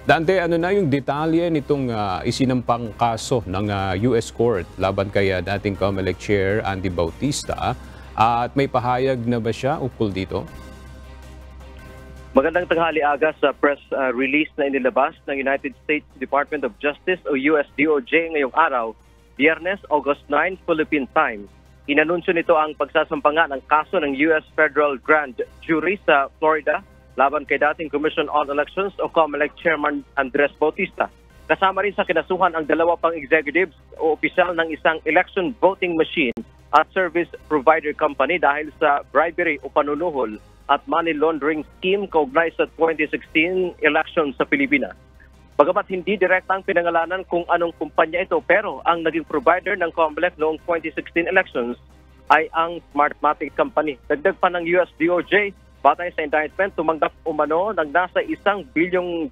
Dante, ano na yung detalye nitong isinampang kaso ng US Court laban kay dating COMELEC Chair Andy Bautista at may pahayag na ba siya ukol dito? Magandang tanghali aga sa press release na inilabas ng United States Department of Justice o US DOJ ngayong araw, Biyernes, August 9, Philippine Time. Inanunsyo nito ang pagsasampa ng kaso ng US Federal Grand Jury sa Florida laban kay dating Commission on Elections o COMELEC Chairman Andres Bautista. Kasama rin sa kinasuhan ang dalawa pang executives o opisyal ng isang election voting machine at service provider company dahil sa bribery o panunuhol at money laundering scheme kaugnay sa 2016 election sa Pilipinas. Bagamat hindi direktang pinangalanan kung anong kumpanya ito, pero ang naging provider ng COMELEC noong 2016 elections ay ang Smartmatic Company. Dagdag pa ng US DOJ, batay sa indictment, tumanggap umano ng nasa $1 bilyong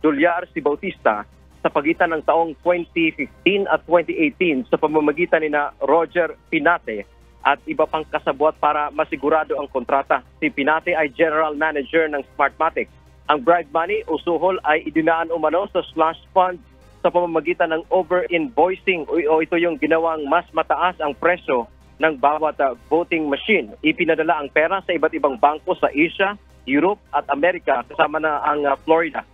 si Bautista sa pagitan ng taong 2015 at 2018 sa pamamagitan ni Roger Pinate at iba pang kasabwat para masigurado ang kontrata. Si Pinate ay General Manager ng Smartmatic. Ang bribe money o suhol ay idinaan umano sa slush fund sa pamamagitan ng over-invoicing o ito yung ginawang mas mataas ang presyo ng bawat voting machine. Ipinadala ang pera sa iba't ibang bangko sa Asia, Europe at Amerika kasama na ang Florida.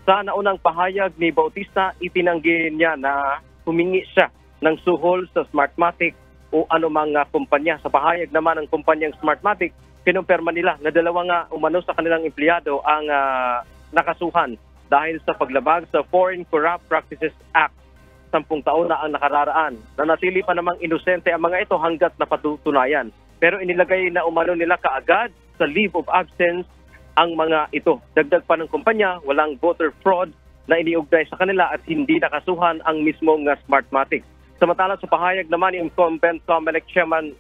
Sa naunang pahayag ni Bautista, itinanggi niya na humingi siya ng suhol sa Smartmatic o anumang kumpanya. Sa pahayag naman ng kumpanyang Smartmatic, kinumpirma nila na dalawa nga umano sa kanilang empleyado ang nakasuhan dahil sa paglabag sa Foreign Corrupt Practices Act. 10 taon na ang nakararaan. Nanatili pa namang inosente ang mga ito hanggat napatutunayan. Pero inilagay na umano nila kaagad sa leave of absence ang mga ito. Dagdag pa ng kumpanya, walang voter fraud na iniugnay sa kanila at hindi nakasuhan ang mismong Smartmatic. Samantala sa pahayag naman ni incumbent COMELEC Chairman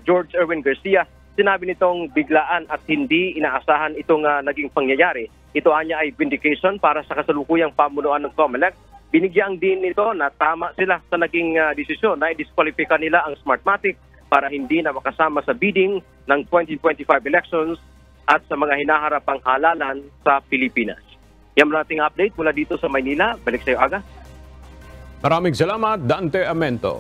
George Erwin Garcia, sinabi nitong biglaan at hindi inaasahan itong naging pangyayari. Ito anya ay vindication para sa kasalukuyang pamunuan ng COMELEC. Binigyang din nito na tama sila sa naging desisyon na i-disqualify nila ang Smartmatic para hindi na makasama sa bidding ng 2025 elections at sa mga hinaharapang halalan sa Pilipinas. Yan ang ating update mula dito sa Maynila. Balik sa iyo, Aga. Maraming salamat, Dante Amento.